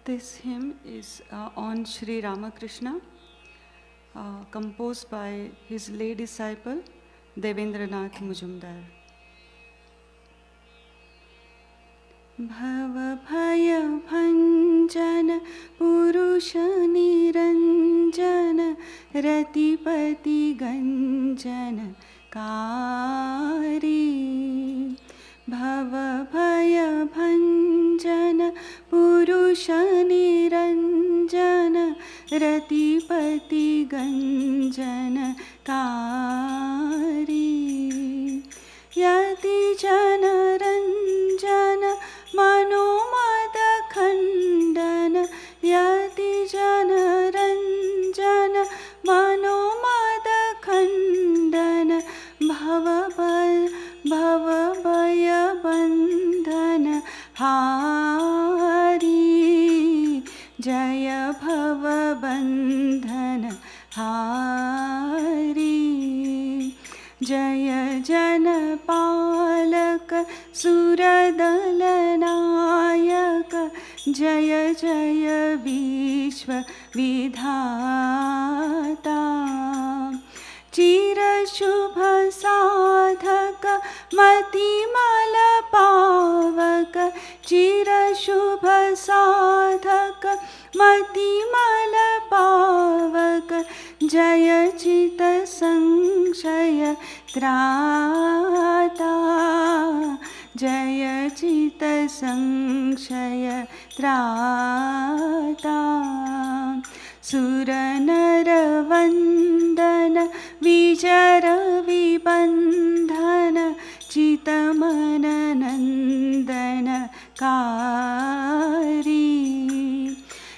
This hymn is on Sri Ramakrishna, composed by his lay disciple Devendranath Mujumdar. Bhava bhaya bhanjana purusha niranjana ratipati ganjana kari. Bhava bhaya bhanjana purusha niranjana ratipati ganjana kari. Yati jana ranjana manomada khandana. Yati jana ranjana manomada khandana. Bhava bhaya bandhana hari. Jaya bhava bandhana hari. Jaya jana palaka suradalayanaka. Jaya jaya vishva vidhata. Chira shubha sadhaka matimala pavaka. Chira shubha sadhaka matimala pavaka. Jaya chita sanshaya trata. Jaya chita sanshaya trata. Suranara vandana vijara vibandhana chitamana nandana kari.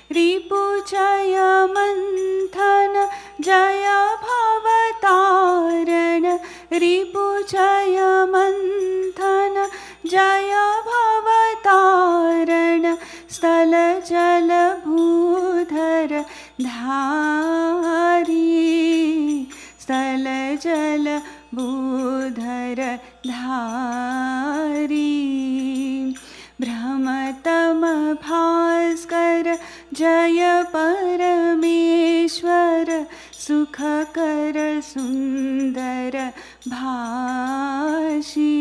Ripujaya manthana jaya bhavatarana. Ripujaya manthana jaya bhavatarana. Stala jala bhudhara dhari. Stala jala bhudhara dhari. Brahmatama bhaskara jaya parameshwara. Sukhakara sundara bhashi.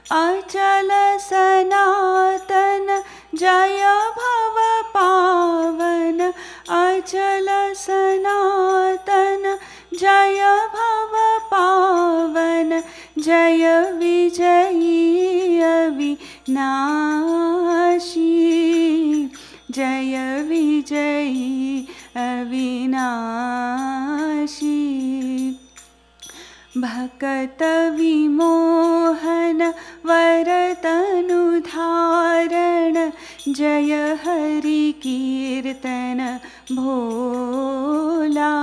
Achala sanatana jaya bhava pavana. Achala sanatana jaya bhava pavana. Jaya vijayi avinashi. Jaya vijayi avinashi. Bhakata vimohana varatanudharana. Jaya hari kirtana bhola.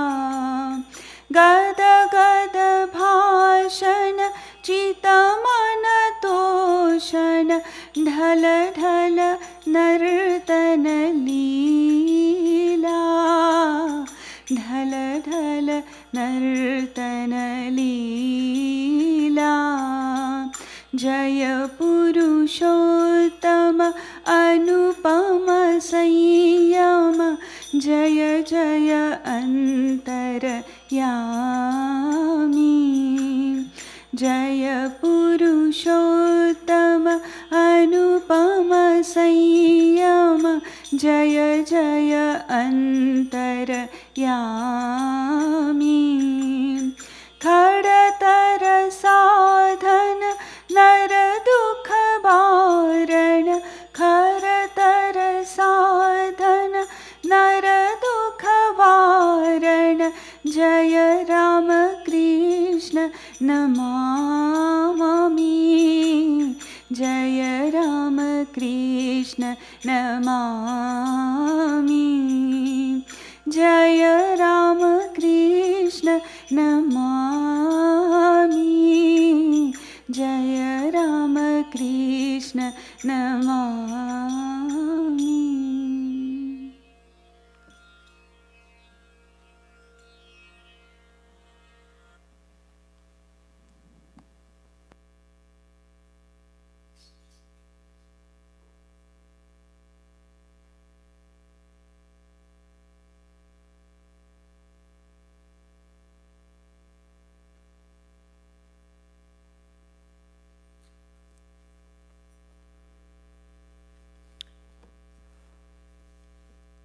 Gada gada bhashana chitamana toshana. Dhala dhala nartana leela. Dhala dhala nartana leela. Jaya purushottama anupama sanyama. Jaya jaya antaryami. Jaya purushottama anupama sanyama. Jaya jaya antaryami. Khadatara sadhana nara dukha varana. Khadatara sadhana nara dukha varana. Jaya Ramakrishna namami. Jaya Ramakrishna namami. Jaya Ramakrishna namami. Jaya Ramakrishna namami.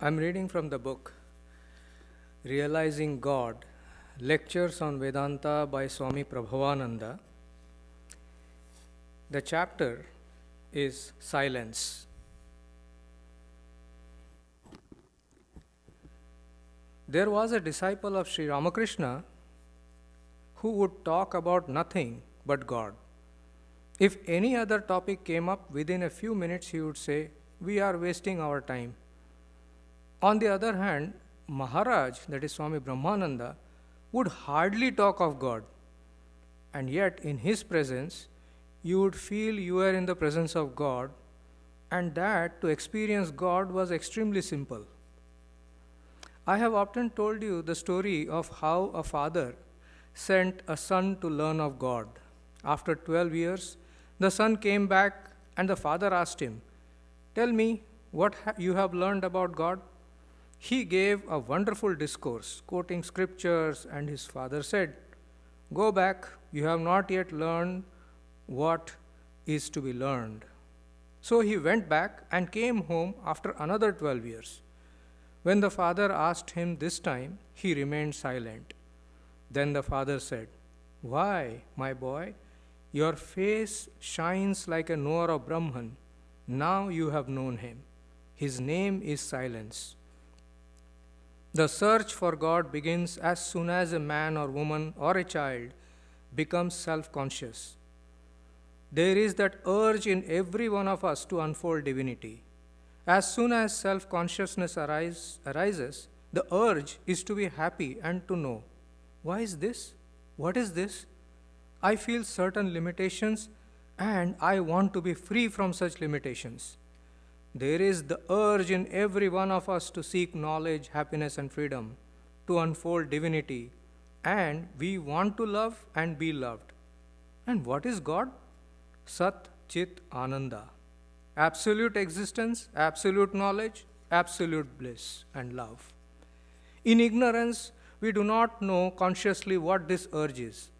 I'm reading from the book Realizing God, Lectures on Vedanta by Swami Kripamayananda. The chapter is Silence. There was a disciple of Sri Ramakrishna who would talk about nothing but God. If any other topic came up, within a few minutes he would say, "We are wasting our time." On the other hand, Maharaj, that is Swami Brahmananda, would hardly talk of God, and yet in his presence, you would feel you are in the presence of God, and that to experience God was extremely simple. I have often told you the story of how a father sent a son to learn of God. After 12 years, the son came back and the father asked him, "Tell me what you have learned about God." He gave a wonderful discourse, quoting scriptures, and his father said, "Go back, you have not yet learned what is to be learned." So he went back and came home after another 12 years. When the father asked him this time, he remained silent. Then the father said, "Why, my boy, your face shines like a knower of Brahman. Now you have known him. His name is silence." The search for God begins as soon as a man or woman or a child becomes self-conscious. There is that urge in every one of us to unfold divinity. As soon as self-consciousness arises, the urge is to be happy and to know, why is this? What is this? I feel certain limitations and I want to be free from such limitations. There is the urge in every one of us to seek knowledge, happiness, and freedom, to unfold divinity, and we want to love and be loved. And what is God? Sat Chit Ananda. Absolute existence, absolute knowledge, absolute bliss and love. In ignorance, we do not know consciously what this urge is,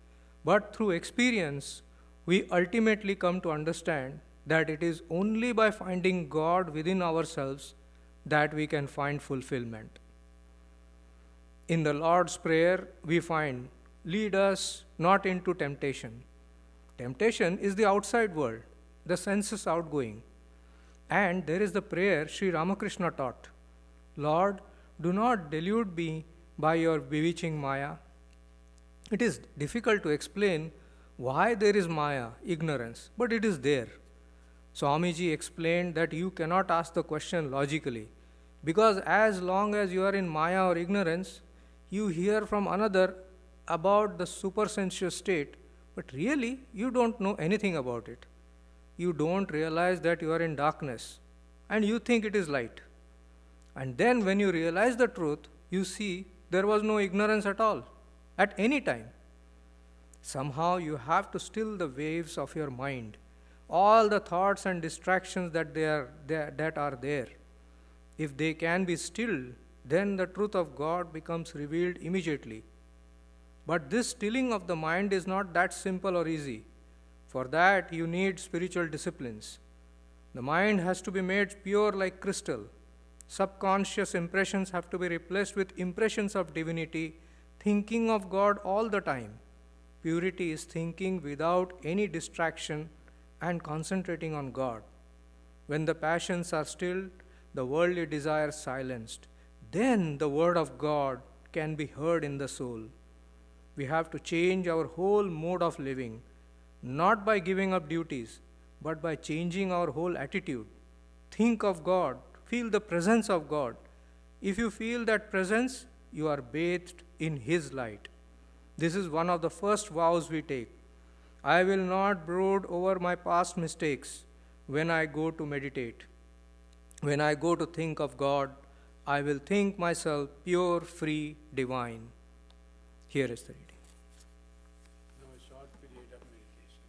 but through experience, we ultimately come to understand that it is only by finding God within ourselves that we can find fulfillment. In the Lord's Prayer, we find, "Lead us not into temptation." Temptation is the outside world, the senses outgoing. And there is the prayer Sri Ramakrishna taught, "Lord, do not delude me by your bewitching Maya." It is difficult to explain why there is Maya, ignorance, but it is there. Swamiji explained that you cannot ask the question logically, because as long as you are in Maya or ignorance, you hear from another about the supersensuous state, but really you don't know anything about it. You don't realize that you are in darkness, and you think it is light. And then when you realize the truth, you see there was no ignorance at all, at any time. Somehow you have to still the waves of your mind, all the thoughts and distractions that are there. If they can be stilled, then the truth of God becomes revealed immediately. But this stilling of the mind is not that simple or easy. For that, you need spiritual disciplines. The mind has to be made pure like crystal. Subconscious impressions have to be replaced with impressions of divinity, thinking of God all the time. Purity is thinking without any distraction and concentrating on God. When the passions are stilled, the worldly desires silenced, then the word of God can be heard in the soul. We have to change our whole mode of living, not by giving up duties, but by changing our whole attitude. Think of God, feel the presence of God. If you feel that presence, you are bathed in His light. This is one of the first vows we take. I will not brood over my past mistakes when I go to meditate. When I go to think of God, I will think myself pure, free, divine. Here is the reading. Now a short period of meditation.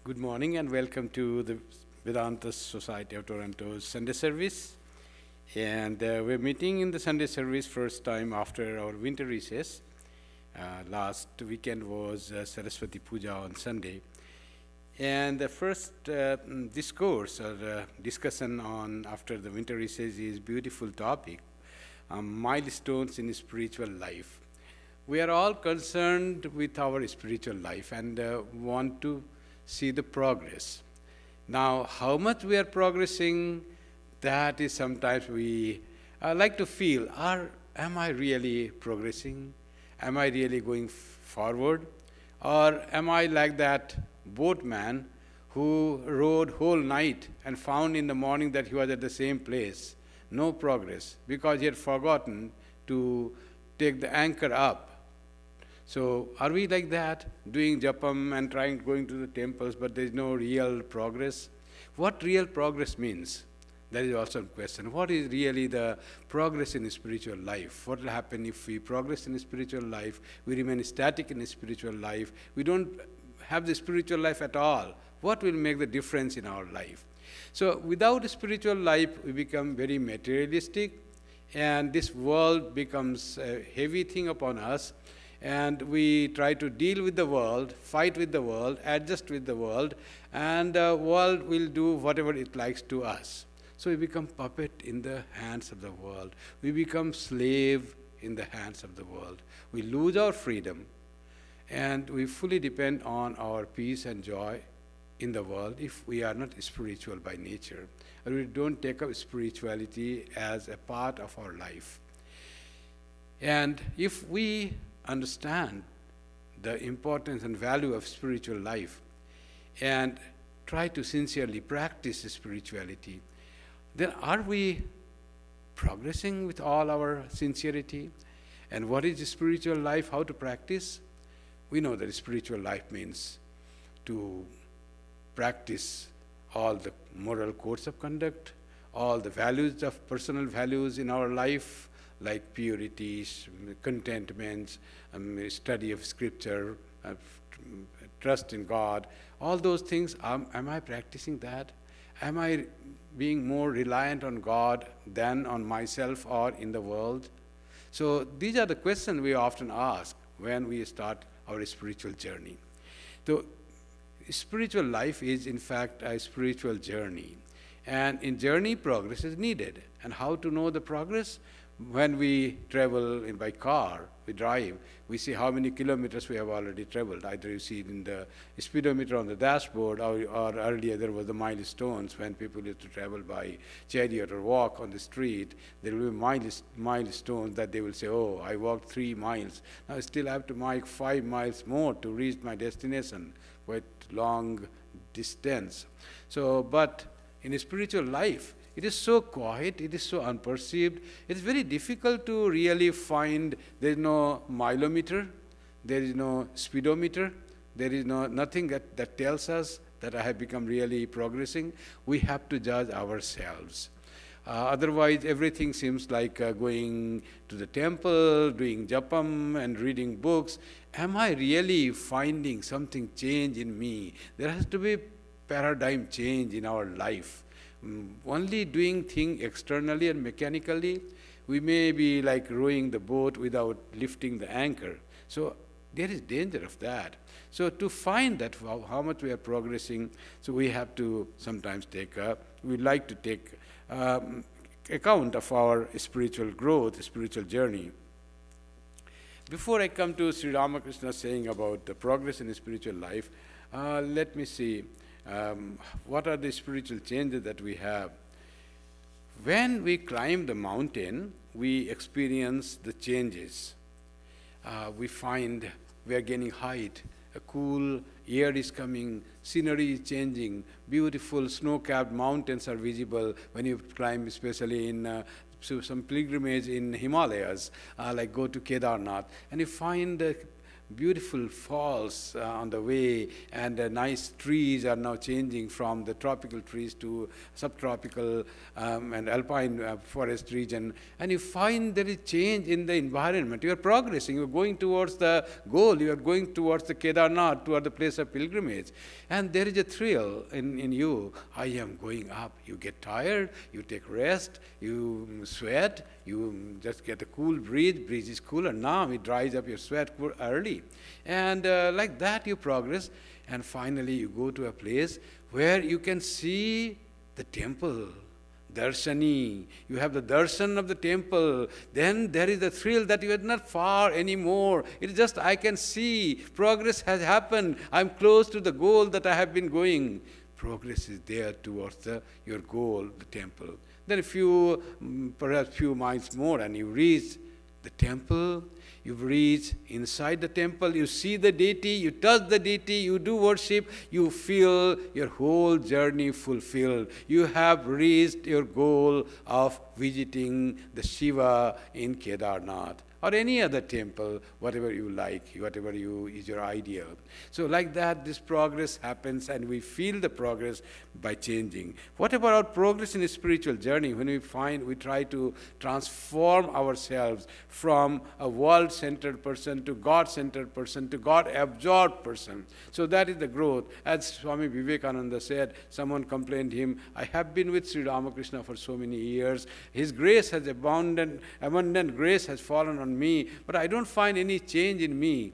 Good morning and welcome to the Vedanta Society of Toronto's Sunday service. And we're meeting in the Sunday service first time after our winter recess. Last weekend was Saraswati Puja on Sunday. And the first discourse or discussion on after the winter recess is beautiful topic, milestones in spiritual life. We are all concerned with our spiritual life and want to see the progress. Now, how much we are progressing, that is sometimes we like to feel, am I really progressing? Am I really going forward? Or am I like that boatman who rowed whole night and found in the morning that he was at the same place? No progress, because he had forgotten to take the anchor up. So are we like that, doing japam and going to the temples, but there is no real progress? What real progress means? That is also a question. What is really the progress in spiritual life? What will happen if we progress in spiritual life, we remain static in spiritual life, we don't have the spiritual life at all? What will make the difference in our life? So without spiritual life, we become very materialistic, and this world becomes a heavy thing upon us, and we try to deal with the world, fight with the world, adjust with the world, and the world will do whatever it likes to us. So we become puppet in the hands of the world. We become slave in the hands of the world. We lose our freedom, and we fully depend on our peace and joy in the world if we are not spiritual by nature, or we don't take up spirituality as a part of our life. And if we understand the importance and value of spiritual life and try to sincerely practice spirituality, then are we progressing with all our sincerity? And what is spiritual life? How to practice? We know that spiritual life means to practice all the moral codes of conduct, all the values of personal values in our life, like purity, contentment, study of scripture, trust in God, all those things. Am I practicing that? Am I being more reliant on God than on myself or in the world? So these are the questions we often ask when we start our spiritual journey. So spiritual life is in fact a spiritual journey, and in journey progress is needed. And how to know the progress? When we travel by car, we drive, we see how many kilometers we have already traveled. Either you see it in the speedometer on the dashboard, or earlier there was the milestones when people used to travel by chariot or walk on the street. There will be milestones that they will say, oh, I walked 3 miles. Now I still have to make 5 miles more to reach my destination, quite long distance. So, but in a spiritual life, it is so quiet, it is so unperceived, it is very difficult to really find. There is no milometer, there is no speedometer, there is nothing that tells us that I have become really progressing. We have to judge ourselves. Otherwise, everything seems like going to the temple, doing japam and reading books. Am I really finding something change in me? There has to be paradigm change in our life. Only doing things externally and mechanically, we may be like rowing the boat without lifting the anchor. So there is danger of that. So to find that how much we are progressing, so we have to sometimes we like to take account of our spiritual growth, spiritual journey. Before I come to Sri Ramakrishna saying about the progress in spiritual life, let me see. What are the spiritual changes that we have? When we climb the mountain, we experience the changes. We find we are gaining height, a cool air is coming, scenery is changing, beautiful snow-capped mountains are visible when you climb, especially in some pilgrimage in Himalayas, like go to Kedarnath, and you find beautiful falls on the way, and nice trees are now changing from the tropical trees to subtropical and alpine forest region, and you find there is change in the environment. You are progressing, you are going towards the goal, you are going towards the Kedarnath, toward the place of pilgrimage, and there is a thrill in you. I am going up. You get tired, you take rest, you sweat, you just get a cool breeze is cooler now, it dries up your sweat early. And like that you progress, and finally you go to a place where you can see the temple, darshani. You have the darshan of the temple. Then there is the thrill that you are not far anymore. It is just, I can see, progress has happened. I'm close to the goal that I have been going. Progress is there towards your goal, the temple. Then perhaps few miles more, and you reach the temple. You reach inside the temple, you see the deity, you touch the deity, you do worship, you feel your whole journey fulfilled. You have reached your goal of visiting the Shiva in Kedarnath, or any other temple, whatever you like, whatever is your ideal. So like that, this progress happens, and we feel the progress by changing. What about our progress in a spiritual journey, when we try to transform ourselves from a world-centered person to God-centered person to God-absorbed person? So that is the growth. As Swami Vivekananda said, someone complained to him, I have been with Sri Ramakrishna for so many years. His grace has abundant grace has fallen on me, but I don't find any change in me.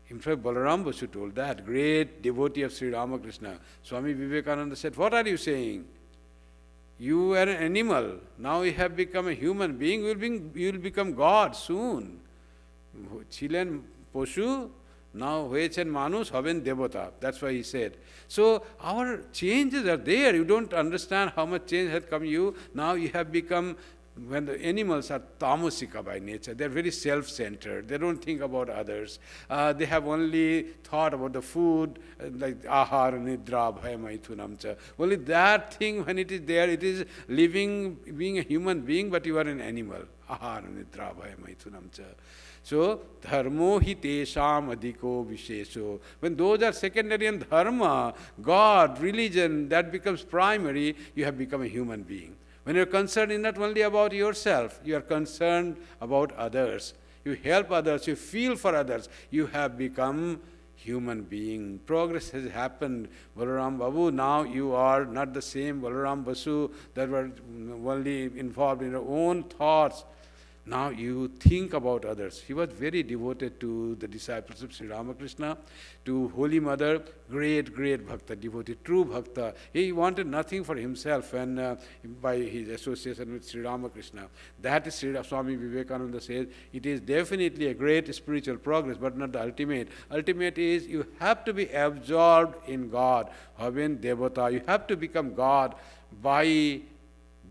In fact, Balaram Basu told that, great devotee of Sri Ramakrishna. Swami Vivekananda said, what are you saying? You were an animal, now you have become a human being, you will become God soon. Chilen Poshu, now Hoechen Manus, Haven Devata. That's why he said. So our changes are there. You don't understand how much change has come you. Now you have become, when the animals are tamasika by nature, they're very self-centered. They don't think about others. They have only thought about the food, like ahar, nidra, bhaya, maithunamcha. Only that thing, when it is there, it is living, being a human being, but you are an animal. Ahar, nidra, bhaya, maithunamcha. So, dharmo hi tesham adhiko vishesho. When those are secondary and dharma, God, religion, that becomes primary, you have become a human being. When you are concerned, it's not only about yourself, you are concerned about others. You help others, you feel for others, you have become human being. Progress has happened. Balaram Babu, now you are not the same Balaram Basu that were only involved in your own thoughts. Now you think about others. He was very devoted to the disciples of Sri Ramakrishna, to Holy Mother, great bhakta, devotee, true bhakta. He wanted nothing for himself, and by his association with Sri Ramakrishna. That is Swami Vivekananda says, it is definitely a great spiritual progress, but not the ultimate. Ultimate is you have to be absorbed in God. Haven Devata. You have to become God by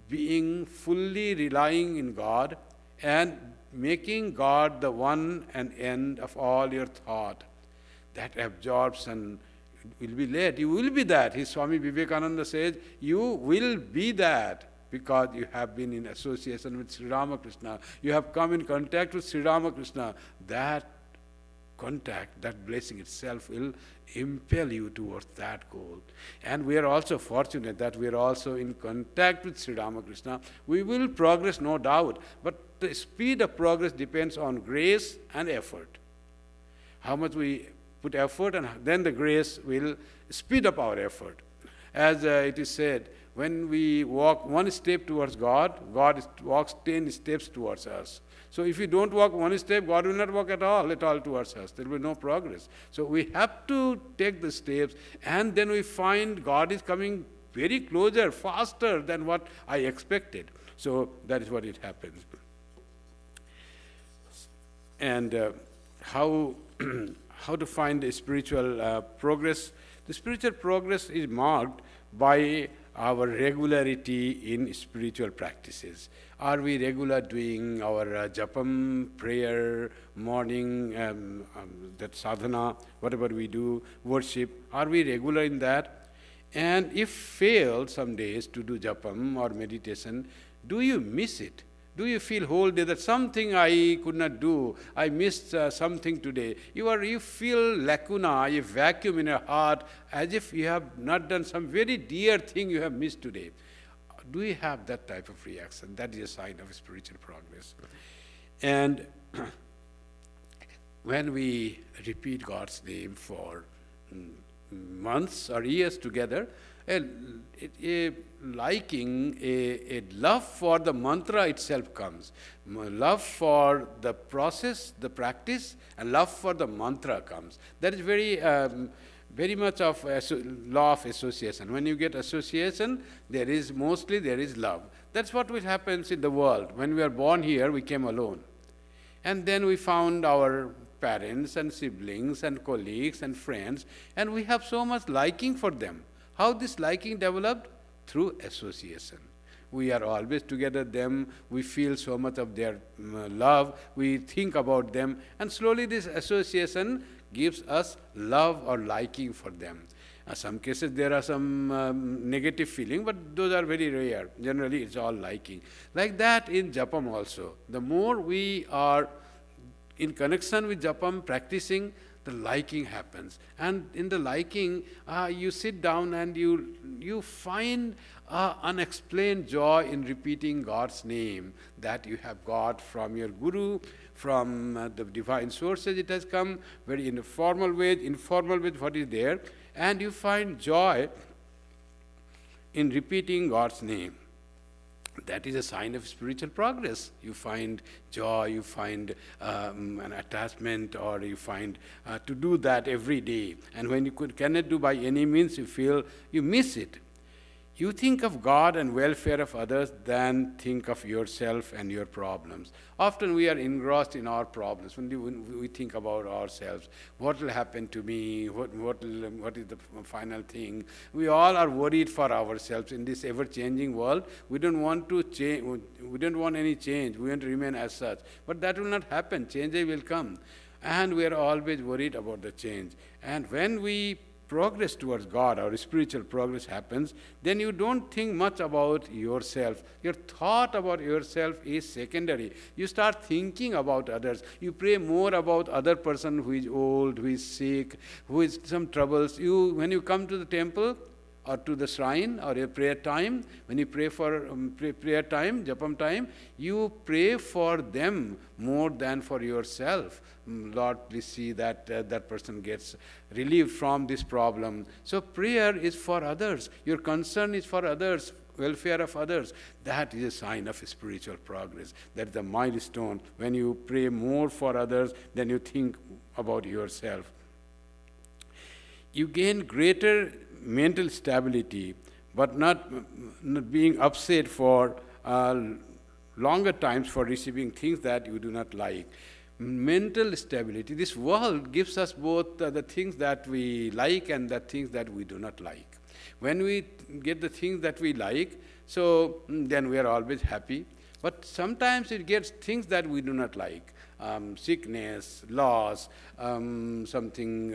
being fully relying in God and making God the one and end of all your thought. That absorption will be led. You will be that. His Swami Vivekananda says, you will be that because you have been in association with Sri Ramakrishna. You have come in contact with Sri Ramakrishna. That contact, that blessing itself will impel you towards that goal. And we are also fortunate that we are also in contact with Sri Ramakrishna. We will progress, no doubt, but the speed of progress depends on grace and effort. How much we put effort, and then the grace will speed up our effort. As it is said, when we walk one step towards God, God walks 10 steps towards us. So if we don't walk one step, God will not walk at all towards us. There will be no progress. So we have to take the steps, and then we find God is coming very closer, faster than what I expected. So that is what it happens. And how to find the spiritual progress? The spiritual progress is marked by our regularity in spiritual practices. Are we regular doing our japam, prayer, morning, that sadhana, whatever we do, worship? Are we regular in that? And if failed some days to do japam or meditation, do you miss it? Do you feel whole day that something I could not do, I missed something today? You feel lacuna, a vacuum in your heart, as if you have not done some very dear thing you have missed today. Do you have that type of reaction? That is a sign of spiritual progress. And when we repeat God's name for months or years together, a love for the mantra itself comes. Love for the process, the practice, and love for the mantra comes. That is very much of law of association. When you get association, there is love. That's what happens in the world. When we are born here, we came alone. And then we found our parents and siblings and colleagues and friends, and we have so much liking for them. How this liking developed? Through association. We are always together them, we feel so much of their love, we think about them, and slowly this association gives us love or liking for them. In some cases there are some negative feeling, but those are very rare. Generally it's all liking. Like that in Japam also. The more we are in connection with Japam, practicing, the liking happens. And in the liking, you sit down and you find unexplained joy in repeating God's name that you have got from your Guru, from the divine sources it has come, very in a formal way, informal way, what is there. And you find joy in repeating God's name. That is a sign of spiritual progress. You find joy, you find an attachment, or you find to do that every day. And when you cannot do by any means, you feel you miss it. You think of God and welfare of others than think of yourself and your problems. Often we are engrossed in our problems. When we think about ourselves, what will happen to me? What is the final thing? We all are worried for ourselves in this ever-changing world. We don't want to change. We don't want any change. We want to remain as such. But that will not happen. Change will come. And we are always worried about the change. And when we progress towards God, our spiritual progress happens, then you don't think much about yourself. Your thought about yourself is secondary. You start thinking about others. You pray more about other person who is old, who is sick, who is some troubles. When you come to the temple or to the shrine or a prayer time, when you pray for prayer time, japam time, you pray for them more than for yourself. Lord, please see that that person gets relieved from this problem. So prayer is for others. Your concern is for others, welfare of others. That is a sign of spiritual progress. That's the milestone. When you pray more for others than you think about yourself. You gain greater mental stability, but not being upset for longer times for receiving things that you do not like. Mental stability. This world gives us both the things that we like and the things that we do not like. When we get the things that we like, so then we are always happy. But sometimes it gets things that we do not like. Sickness, loss, something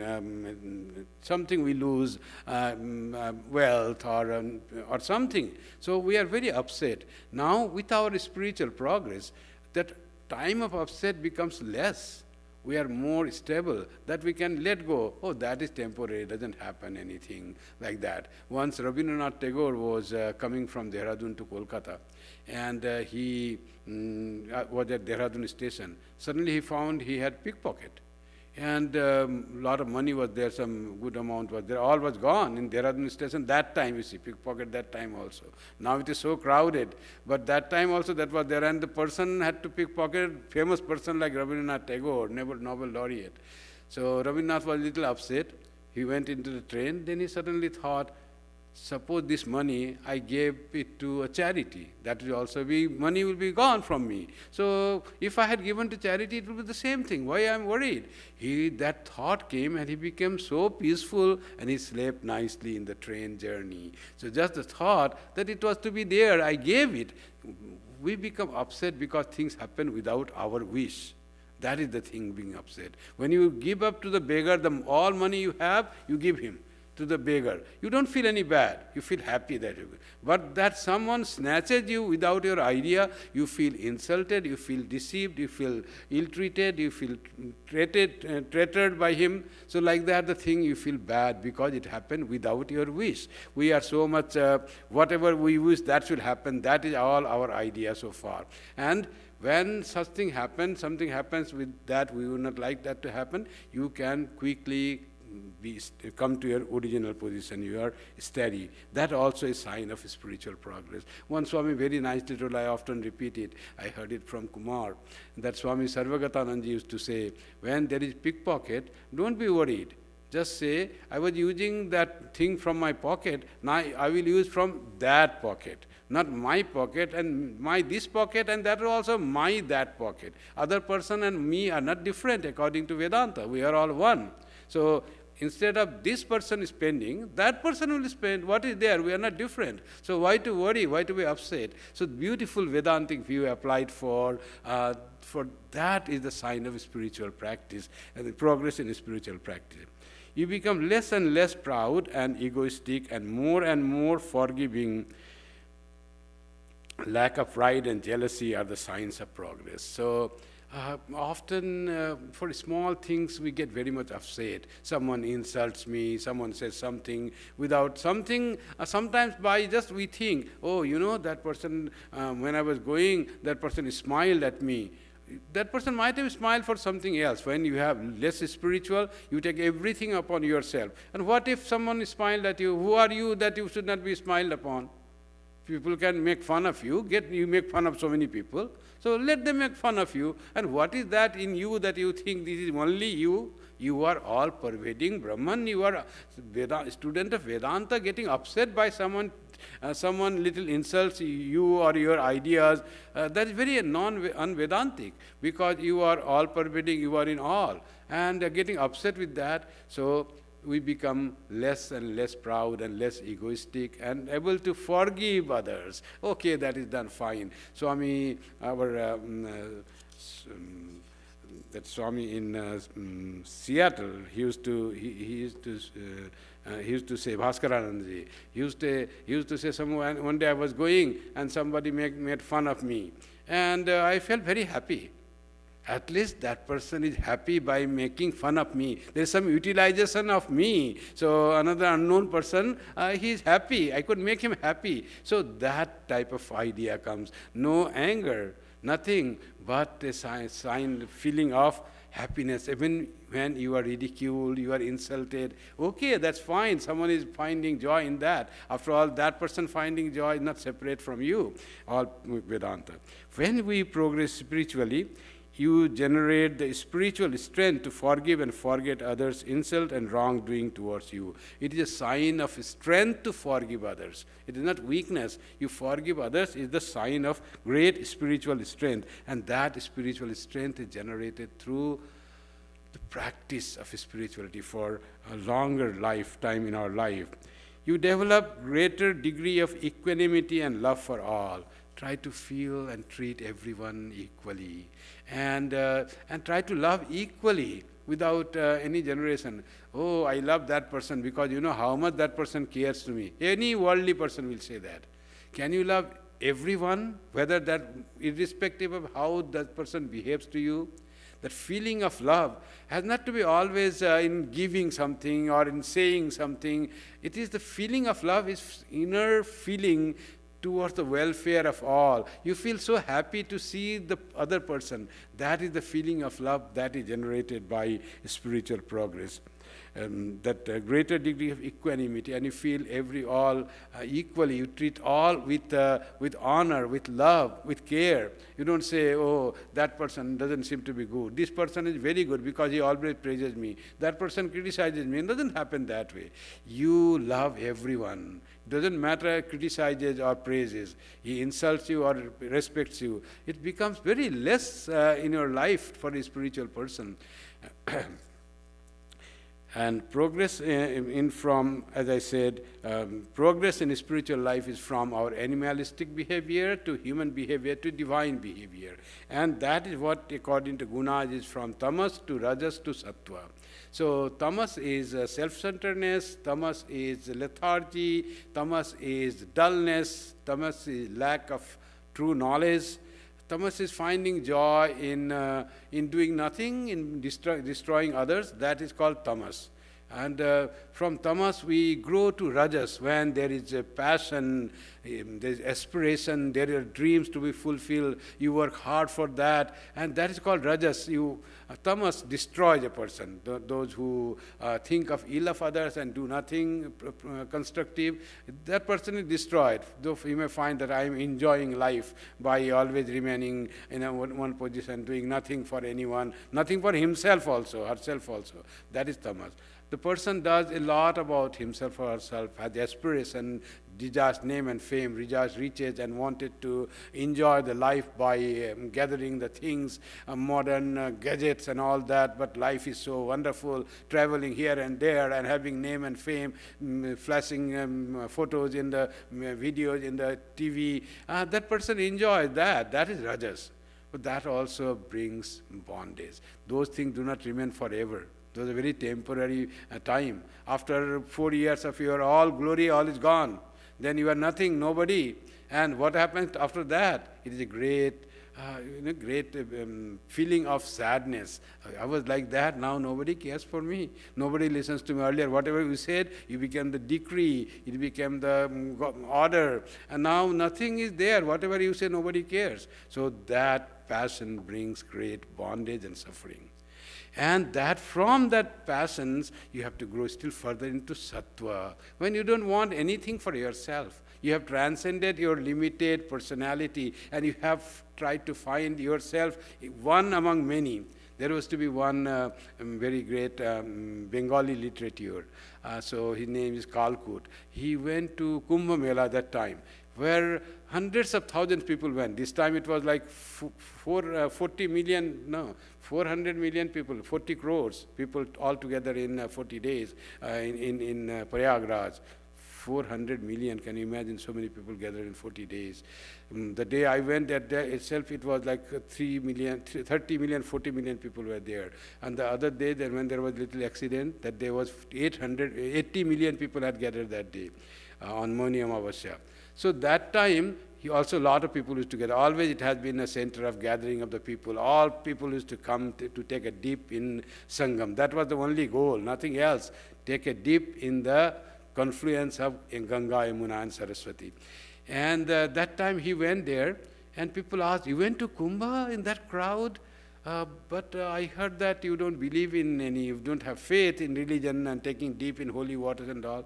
we lose, wealth or something. So we are very upset. Now with our spiritual progress, that time of upset becomes less. We are more stable, that we can let go. Oh, that is temporary, doesn't happen anything like that. Once Rabindranath Tagore was coming from Dehradun to Kolkata, and he was at Dehradun station. Suddenly he found he had pickpocket. And a lot of money was there, some good amount was there. All was gone in Dehradun station that time, you see, pickpocket that time also. Now it is so crowded, but that time also that was there. And the person had to pickpocket, famous person like Rabindranath Tagore, Nobel laureate. So Rabindranath was a little upset. He went into the train. Then he suddenly thought, suppose this money I gave it to a charity, that will also be, money will be gone from me. So if I had given to charity, it would be the same thing. Why I am worried? That thought came and he became so peaceful and he slept nicely in the train journey. So just the thought that it was to be there, I gave it. We become upset because things happen without our wish. That is the thing, being upset. When you give up to the beggar, all money you have, you give him. to the beggar. You don't feel any bad. You feel happy that you. But that someone snatches you without your idea, you feel insulted, you feel deceived, you feel ill-treated, you feel treated by him. So like that, the thing you feel bad because it happened without your wish. We are so much, whatever we wish that should happen, that is all our idea so far. And when something happens with that, we would not like that to happen, you can quickly come to your original position, you are steady. That also is a sign of spiritual progress. One Swami very nicely told, I often repeat it, I heard it from Kumar, that Swami Sarvagatananji used to say, when there is pickpocket, don't be worried. Just say, I was using that thing from my pocket, now I will use from that pocket. Not my pocket and my this pocket, and that is also my that pocket. Other person and me are not different according to Vedanta. We are all one. So instead of this person spending, that person will spend. What is there? We are not different. So why to worry? Why to be upset? So beautiful Vedantic view applied for that is the sign of spiritual practice and the progress in spiritual practice. You become less and less proud and egoistic and more forgiving. Lack of pride and jealousy are the signs of progress. So often for small things we get very much upset. Someone insults me, someone says something without something, sometimes by just we think, oh, you know, that person, when I was going, that person smiled at me. That person might have smiled for something else. When you have less spiritual, you take everything upon yourself. And what if someone smiled at you? Who are you that you should not be smiled upon? People can make fun of you. You make fun of so many people. So let them make fun of you. And what is that in you that you think this is only you? You are all pervading Brahman. You are a student of Vedanta getting upset by someone little insults you or your ideas. That is very un-Vedantic, because you are all pervading, you are in all. And getting upset with that, so we become less and less proud and less egoistic and able to forgive others. Okay, that is done fine. Swami, that Swami in Seattle, he used to say, Bhaskaranandji, he used to say, one day I was going and somebody made fun of me. And I felt very happy. At least that person is happy by making fun of me. There is some utilization of me. So another unknown person, he is happy. I could make him happy. So that type of idea comes. No anger, nothing but a feeling of happiness. Even when you are ridiculed, you are insulted, okay, that's fine. Someone is finding joy in that. After all, that person finding joy is not separate from you. All Vedanta. When we progress spiritually, you generate the spiritual strength to forgive and forget others' insult and wrongdoing towards you. It is a sign of strength to forgive others. It is not weakness. You forgive others is the sign of great spiritual strength. And that spiritual strength is generated through the practice of spirituality for a longer lifetime in our life. You develop greater degree of equanimity and love for all. Try to feel and treat everyone equally, and try to love equally without any generation. Oh, I love that person because you know how much that person cares to me. Any worldly person will say that. Can you love everyone, whether that, irrespective of how that person behaves to you? That feeling of love has not to be always in giving something or in saying something. It is the feeling of love is inner feeling towards the welfare of all. You feel so happy to see the other person. That is the feeling of love that is generated by spiritual progress. That greater degree of equanimity, and you feel all equally. You treat all with honor, with love, with care. You don't say, oh, that person doesn't seem to be good. This person is very good because he always praises me. That person criticizes me. It doesn't happen that way. You love everyone. It doesn't matter criticizes or praises. He insults you or respects you. It becomes very less in your life for a spiritual person. And progress as I said, progress in spiritual life is from our animalistic behavior to human behavior to divine behavior. And that is what, according to Gunas, is from tamas to rajas to sattva. So tamas is self-centeredness, tamas is lethargy, tamas is dullness, tamas is lack of true knowledge. Tamas is finding joy in doing nothing, in destroying others. That is called tamas. And from tamas we grow to rajas, when there is a passion, there is aspiration, there are dreams to be fulfilled, you work hard for that, and that is called rajas. Tamas destroys a person. Those who think of ill of others and do nothing constructive, that person is destroyed. Though you may find that I am enjoying life by always remaining in one position, doing nothing for anyone, nothing for himself also, herself also. That is tamas. The person does a lot about himself or herself, has aspiration, desires name and fame, desires riches, and wanted to enjoy the life by gathering the things, modern gadgets and all that, but life is so wonderful, traveling here and there and having name and fame, flashing photos in the videos, in the TV. That person enjoys that. That is rajas. But that also brings bondage. Those things do not remain forever. It was a very temporary time. After 4 years of your all glory, all is gone. Then you are nothing, nobody. And what happens after that? It is a great, feeling of sadness. I was like that, now nobody cares for me. Nobody listens to me earlier. Whatever you said, it became the decree, it became the order. And now nothing is there. Whatever you say, nobody cares. So that passion brings great bondage and suffering. And that from that passions, you have to grow still further into sattva. When you don't want anything for yourself, you have transcended your limited personality and you have tried to find yourself one among many. There was to be one very great Bengali literature. So his name is Kalkut. He went to Kumbh Mela that time, where hundreds of thousands of people went. This time it was like 400 million people, 40 crores people all together in 40 days in Prayagraj. 400 million, can you imagine so many people gathered in 40 days? The day I went, that day itself, it was like 30 million, 40 million people were there. And the other day, then when there was little accident, that there was 80 million people had gathered that day on Moni Amavasya. So that time, also a lot of people used to gather. Always it has been a center of gathering of the people. All people used to come to take a dip in Sangam. That was the only goal, nothing else. Take a dip in the confluence of Ganga, Yamuna and Saraswati. And that time he went there, and people asked, you went to Kumbh in that crowd? But I heard that you don't believe in you don't have faith in religion and taking dip in holy waters and all.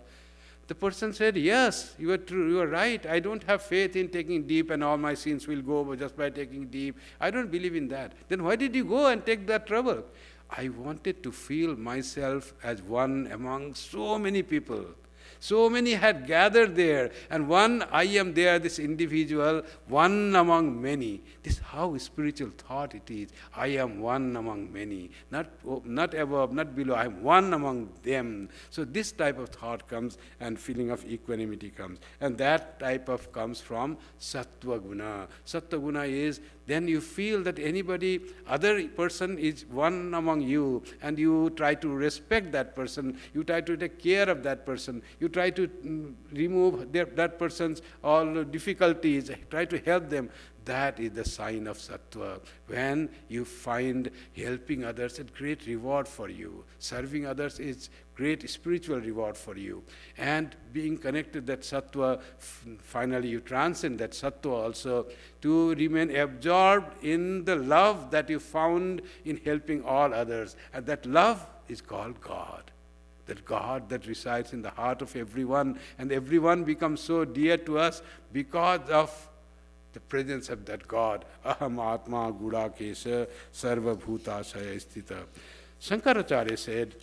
The person said, yes, you are true, you are right. I don't have faith in taking dip and all my sins will go just by taking dip. I don't believe in that. Then why did you go and take that trouble? I wanted to feel myself as one among so many people. So many had gathered there, and one, I am there, this individual, one among many. This is how spiritual thought it is. I am one among many, not above, not below, I am one among them. So this type of thought comes, and feeling of equanimity comes. And that type of comes from Sattva Guna. Sattva Guna is, then you feel that other person is one among you, and you try to respect that person, you try to take care of that person, you try to remove that person's all difficulties, try to help them. That is the sign of sattva. When you find helping others a great reward for you, serving others is great spiritual reward for you, and being connected that sattva, finally you transcend that sattva also to remain absorbed in the love that you found in helping all others, and that love is called God. That God that resides in the heart of everyone, and everyone becomes so dear to us because of the presence of that God. Aham Atma Gudakesha Sarva Bhutashaya Sthita. Shankaracharya said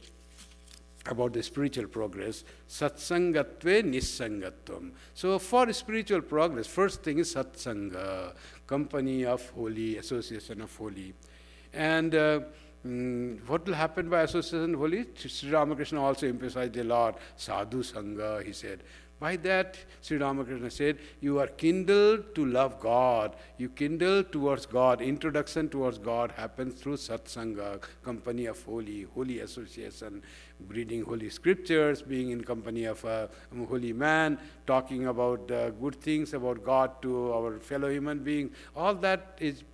about the spiritual progress, Satsangatve Nissangatvam. So for spiritual progress, first thing is Satsanga, company of holy, association of holy. And what will happen by association holy? Sri Ramakrishna also emphasized a lot, sadhu sangha, he said. By that, Sri Ramakrishna said, you are kindled to love God. You kindle towards God. Introduction towards God happens through satsanga, company of holy association, reading holy scriptures, being in company of a holy man, talking about good things about God to our fellow human being. All that is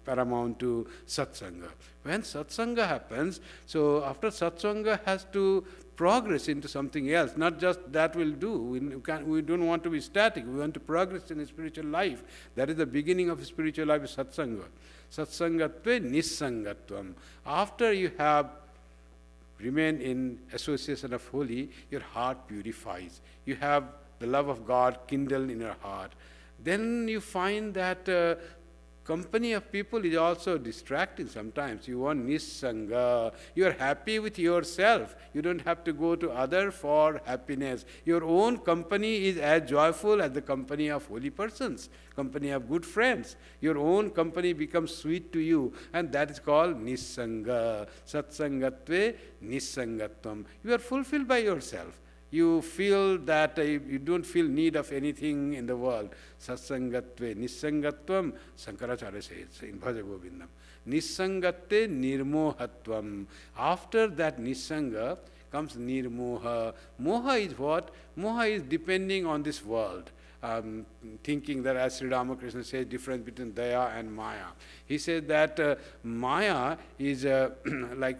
paramount to satsanga. When satsanga happens, so after satsanga has to progress into something else, not just that will do. We don't want to be static. We want to progress in spiritual life. That is the beginning of spiritual life, is satsanga. Satsangatve nissangatvam. After you have remained in association of holy, your heart purifies. You have the love of God kindled in your heart. Then you find that company of people is also distracting sometimes. You want nissanga. You are happy with yourself. You don't have to go to other for happiness. Your own company is as joyful as the company of holy persons, company of good friends. Your own company becomes sweet to you, and that is called nissanga. Satsangatve nissangatvam. You are fulfilled by yourself. You feel that you don't feel need of anything in the world. Satsangatve nissangatvam, Sankaracharya says in Bhaja Govindam. Nissangatte nirmohatvam. After that nissanga comes nirmoha. Moha is what? Moha is depending on this world. Thinking that, as Sri Ramakrishna says, difference between Daya and Maya. He says that Maya is like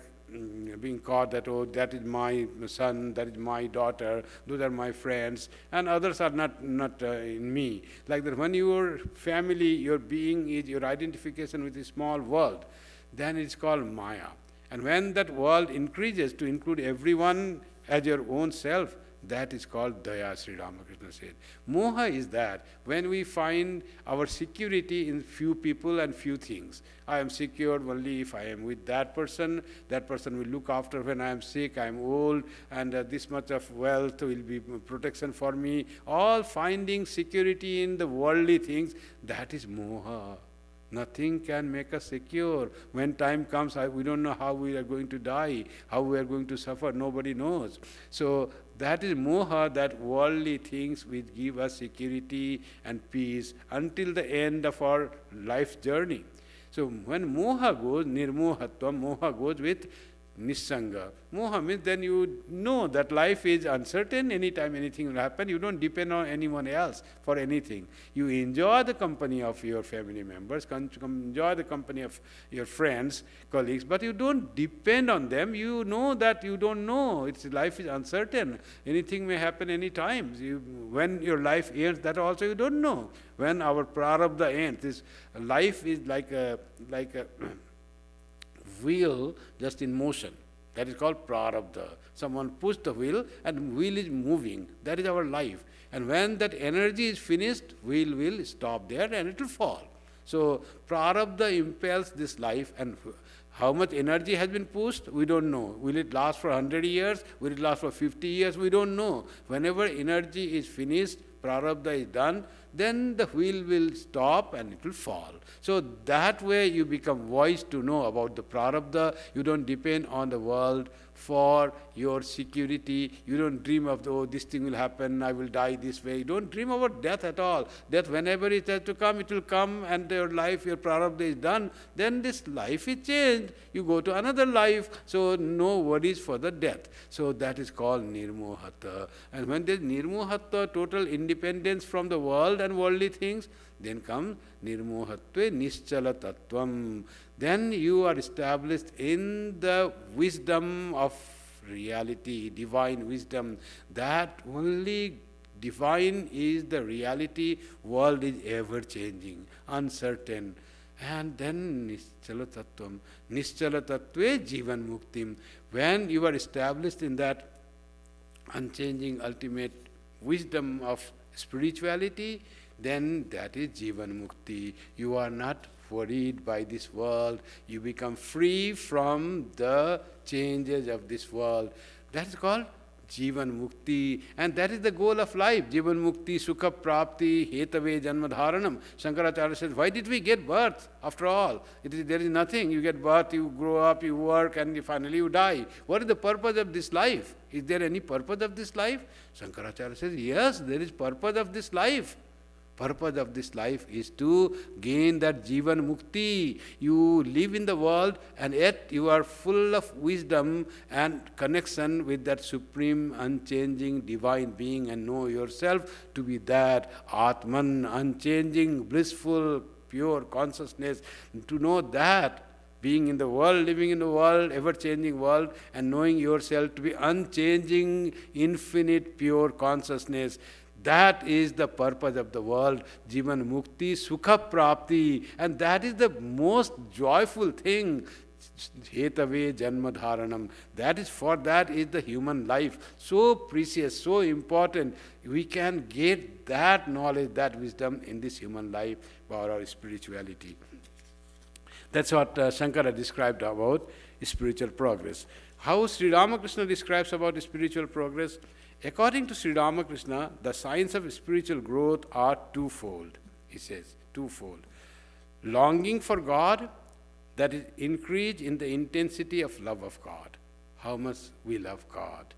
being caught that, oh, that is my son, that is my daughter, those are my friends, and others are not in me. Like that, when your family, your being is your identification with a small world, then it's called Maya. And when that world increases to include everyone as your own self, that is called Daya, Sri Ramakrishna said. Moha is that when we find our security in few people and few things. I am secured only if I am with that person will look after when I am sick, I am old, and this much of wealth will be protection for me. All finding security in the worldly things, that is Moha. Nothing can make us secure. When time comes, we don't know how we are going to die, how we are going to suffer, nobody knows. So that is moha, that worldly things which give us security and peace until the end of our life's journey. So when moha goes, nirmohatvam, moha goes with nissanga. Moha means then you know that life is uncertain, anytime anything will happen. You don't depend on anyone else for anything. You enjoy the company of your family members, enjoy the company of your friends, colleagues, but you don't depend on them. You know that you don't know. Life is uncertain. Anything may happen anytime. When your life ends, that also you don't know. When our prarabdha ends, this life is like a wheel just in motion. That is called prarabdha. Someone pushed the wheel and wheel is moving. That is our life. And when that energy is finished, wheel will stop there and it will fall. So prarabdha impels this life, and how much energy has been pushed, we don't know. Will it last for 100 years? Will it last for 50 years? We don't know. Whenever energy is finished, prarabdha is done, then the wheel will stop and it will fall. So that way you become wise to know about the prarabdha. You don't depend on the world for your security. You don't dream of, oh, this thing will happen, I will die this way. You don't dream about death at all. Death, whenever it has to come, it will come, and your life, your prarabdha is done. Then this life is changed. You go to another life, so no worries for the death. So that is called nirmohata. And when there is nirmohata, total independence from the world and worldly things, then comes nirmohatve nischala tattvam. Then you are established in the wisdom of reality, divine wisdom. That only divine is the reality. World is ever changing, uncertain. And then nischala tattvam. Nischala tattve jivan muktim. When you are established in that unchanging ultimate wisdom of spirituality, then that is jivan mukti. You are not worried by this world. You become free from the changes of this world. That is called Jivan Mukti, and that is the goal of life. Jivan Mukti, Sukha Prapti, Hetave Janmadharanam. Shankaracharya says, why did we get birth after all? There is nothing. You get birth, you grow up, you work, and finally you die. What is the purpose of this life? Is there any purpose of this life? Shankaracharya says, yes, there is purpose of this life. Purpose of this life is to gain that Jivan Mukti. You live in the world and yet you are full of wisdom and connection with that supreme, unchanging, divine being, and know yourself to be that Atman, unchanging, blissful, pure consciousness. To know that, being in the world, living in the world, ever-changing world, and knowing yourself to be unchanging, infinite, pure consciousness. That is the purpose of the world, Jivan Mukti, Sukha Prapti, and that is the most joyful thing, Hetave Janmadharanam. That is the human life, so precious, so important. We can get that knowledge, that wisdom in this human life for our spirituality. That's what Shankara described about spiritual progress. How Sri Ramakrishna describes about spiritual progress? According to Sri Ramakrishna, the signs of spiritual growth are twofold, he says, twofold. Longing for God, that is increase in the intensity of love of God. How much we love God.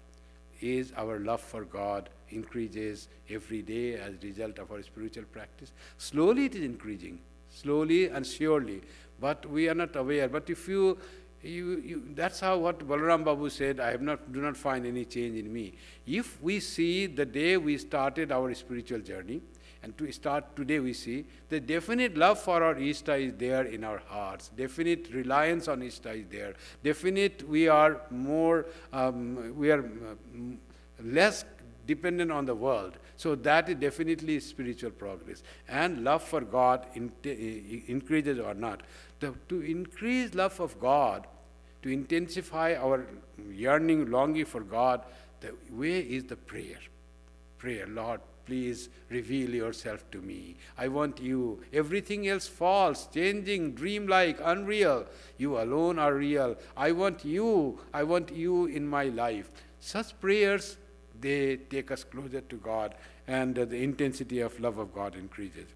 Is our love for God increases every day as a result of our spiritual practice? Slowly it is increasing, slowly and surely, but we are not aware. But if you that's how what Balaram Babu said, do not find any change in me. If we see the day we started our spiritual journey, and to start today we see, the definite love for our Ishta is there in our hearts. Definite reliance on Ishta is there. Definite we are more, less dependent on the world. So that is definitely spiritual progress. And love for God increases or not. To increase love of God, to intensify our yearning, longing for God, the way is the prayer. Prayer, Lord, please reveal yourself to me. I want you. Everything else false, changing, dreamlike, unreal. You alone are real. I want you. I want you in my life. Such prayers, they take us closer to God, and the intensity of love of God increases.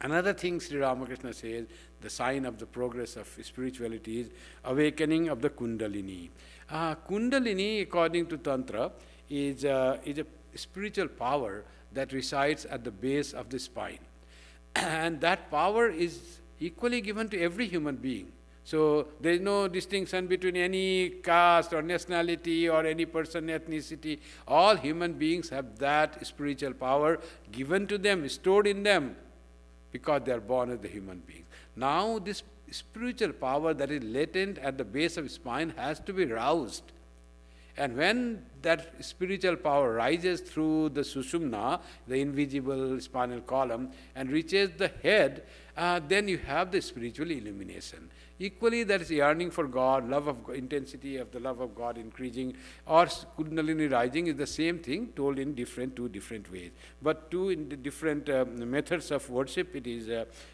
Another thing Sri Ramakrishna says, the sign of the progress of spirituality is awakening of the Kundalini. Kundalini, according to Tantra, is a spiritual power that resides at the base of the spine. And that power is equally given to every human being. So there is no distinction between any caste or nationality or any person, ethnicity. All human beings have that spiritual power given to them, stored in them, because they are born as the human beings. Now this spiritual power that is latent at the base of the spine has to be roused. And when that spiritual power rises through the Sushumna, the invisible spinal column, and reaches the head, then you have the spiritual illumination. Equally, that is yearning for God, intensity of the love of God increasing, or Kundalini rising is the same thing, told in two different ways. But two in the different methods of worship it is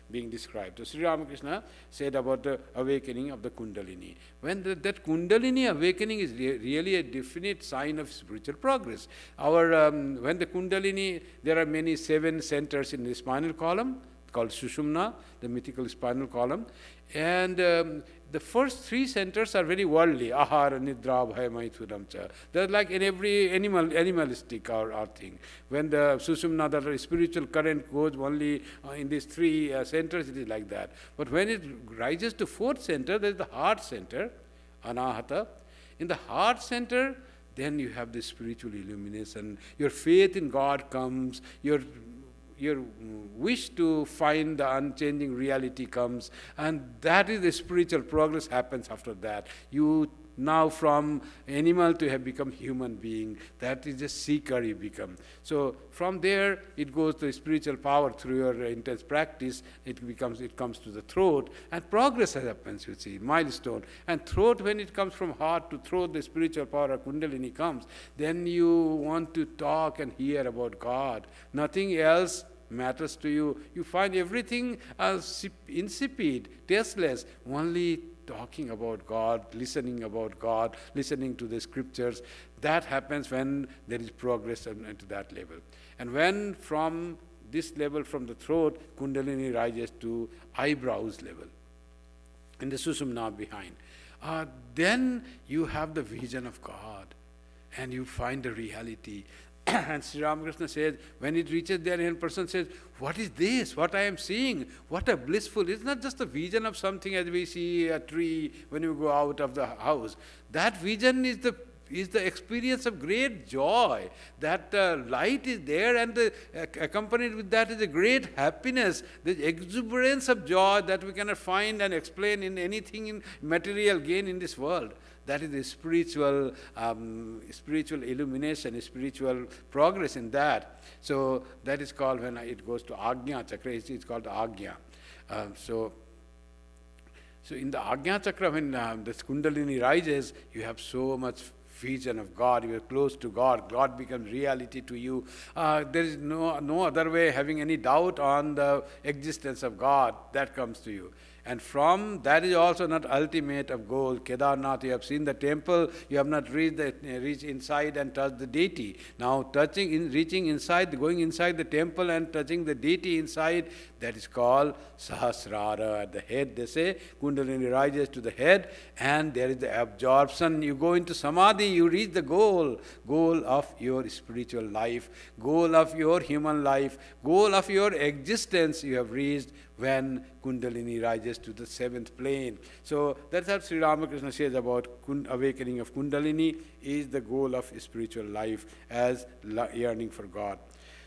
being described. So Sri Ramakrishna said about the awakening of the Kundalini. When that Kundalini awakening is really a definite sign of spiritual progress. When the Kundalini, there are 7 centers in the spinal column, called Sushumna, the mythical spinal column. And the first 3 centers are very worldly. Ahara, Nidra, Bhaya, Maithuram, Cha. They're like in every animalistic or thing. When the Sushumna, the spiritual current goes only in these 3 centers, it is like that. But when it rises to 4th center, there is the heart center, Anahata. In the heart center, then you have the spiritual illumination. Your faith in God comes, your wish to find the unchanging reality comes, and that is the spiritual progress happens after that. You now from animal to have become human being. That is a seeker you become. So from there it goes to spiritual power through your intense practice. It comes to the throat, and progress happens, you see, milestone. And throat, when it comes from heart to throat, the spiritual power of Kundalini comes. Then you want to talk and hear about God. Nothing else matters to you. You find everything insipid, tasteless. Only talking about God, listening about God, listening to the scriptures. That happens when there is progress into that level. And when from this level, from the throat, Kundalini rises to eyebrows level, and the Susumna behind, then you have the vision of God, and you find the reality. And Sri Ramakrishna says, when it reaches there, and a person says, what is this? What I am seeing? What a blissful. It's not just a vision of something as we see a tree when you go out of the house. That vision is the experience of great joy. That light is there, and accompanied with that is a great happiness, the exuberance of joy that we cannot find and explain in anything in material gain in this world. That is the spiritual illumination, spiritual progress in that. So that is called, when it goes to Ajna Chakra, it's called Ajna. So in the Ajna Chakra, when this Kundalini rises, you have so much vision of God. You are close to God. God becomes reality to you. There is no other way having any doubt on the existence of God. That comes to you. And from that is also not ultimate of goal. Kedarnath, you have seen the temple, you have not reached inside and touched the deity. Now reaching inside, going inside the temple and touching the deity inside, that is called Sahasrara. At the head, they say, Kundalini rises to the head, and there is the absorption. You go into Samadhi, you reach the goal of your spiritual life, goal of your human life, goal of your existence you have reached when Kundalini rises to the seventh plane. So that's what Sri Ramakrishna says about awakening of Kundalini is the goal of spiritual life as yearning for God.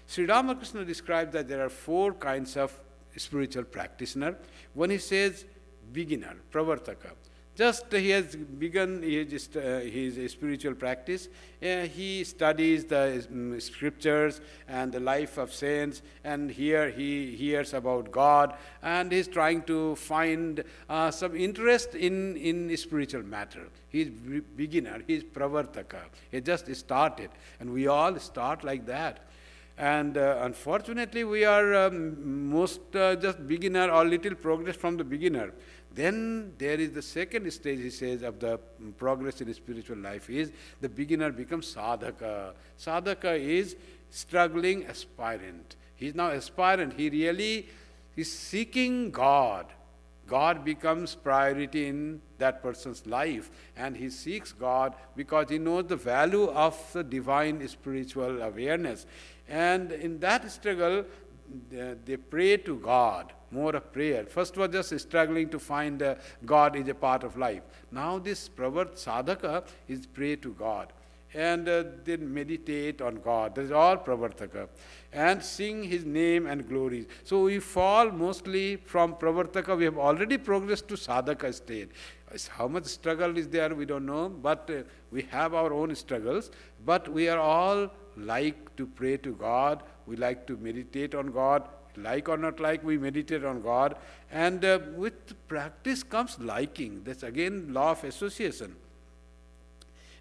Sri Ramakrishna describes that there are 4 kinds of spiritual practitioner. One, he says, beginner, pravartaka. Just he has begun his spiritual practice. He studies the scriptures and the life of saints, and here he hears about God, and he's trying to find some interest in spiritual matter. He's beginner, he's pravartaka. He just started, and we all start like that. And unfortunately, we are just beginner or little progress from the beginner. Then there is the second stage, he says, of the progress in spiritual life is the beginner becomes sadhaka. Sadhaka is struggling aspirant. He is now aspirant. He really is seeking God. God becomes priority in that person's life, and he seeks God because he knows the value of the divine spiritual awareness. And in that struggle, they pray to God, more of prayer. First was just struggling to find God is a part of life. Now this sadhaka is pray to God. And then meditate on God. That is all pravartaka. And sing his name and glories. So we fall mostly from pravartaka. We have already progressed to sadhaka state. How much struggle is there, we don't know. But we have our own struggles. But we are all like to pray to God. We like to meditate on God. Like or not like, we meditate on God. And with practice comes liking. That's again law of association.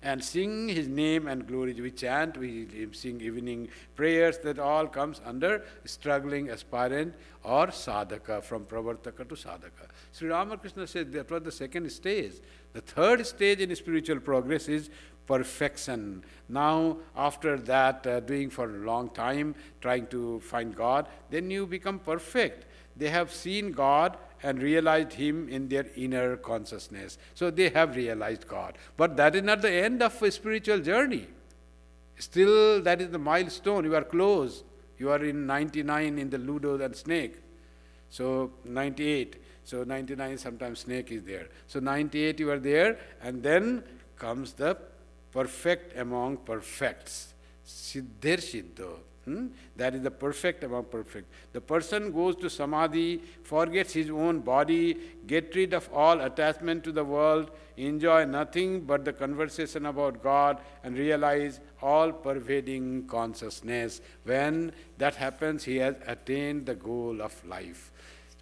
And sing his name and glory. We chant, we sing evening prayers. That all comes under struggling aspirant or sadhaka, from pravartaka to sadhaka. Sri Ramakrishna said that was the second stage. The third stage in spiritual progress is perfection. Now, after that, doing for a long time, trying to find God, then you become perfect. They have seen God and realized him in their inner consciousness. So they have realized God. But that is not the end of a spiritual journey. Still, that is the milestone. You are close. You are in 99 in the Ludo and snake. So 98. So 99, sometimes snake is there. So 98 you are there, and then comes the perfect among perfects. Siddhir Siddho. That is the perfect among perfect. The person goes to Samadhi, forgets his own body, get rid of all attachment to the world, enjoy nothing but the conversation about God, and realize all-pervading consciousness. When that happens, he has attained the goal of life,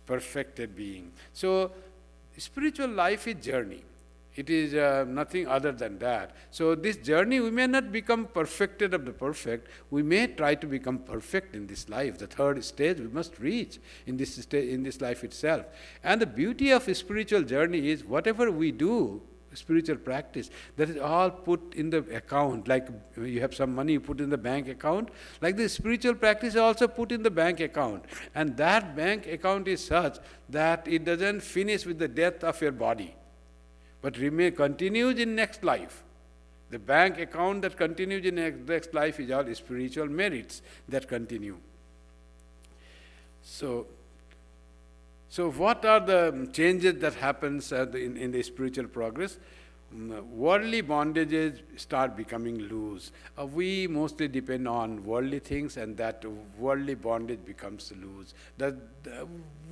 perfected being. So, spiritual life is journey. It is nothing other than that. So this journey, we may not become perfected of the perfect. We may try to become perfect in this life. The third stage we must reach in this life itself. And the beauty of a spiritual journey is whatever we do, spiritual practice, that is all put in the account. Like you have some money, you put in the bank account. Like the spiritual practice is also put in the bank account. And that bank account is such that it doesn't finish with the death of your body, but continues in next life. The bank account that continues in next life is all spiritual merits that continue. So what are the changes that happens in the spiritual progress? Worldly bondages start becoming loose. We mostly depend on worldly things, and that worldly bondage becomes loose.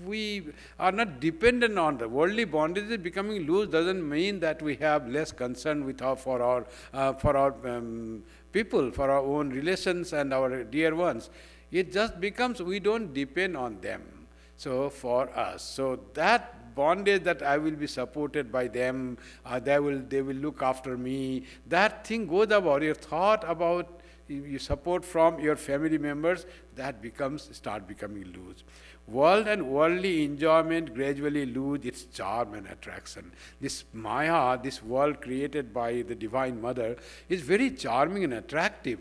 We are not dependent on the worldly bondages becoming loose. Doesn't mean that we have less concern with for our people, for our own relations and our dear ones. It just becomes we don't depend on them. So for us, so that bondage that I will be supported by them, they will look after me, that thing goes about your thought about your support from your family members, that start becoming loose. World and worldly enjoyment gradually lose its charm and attraction. This Maya, this world created by the Divine Mother, is very charming and attractive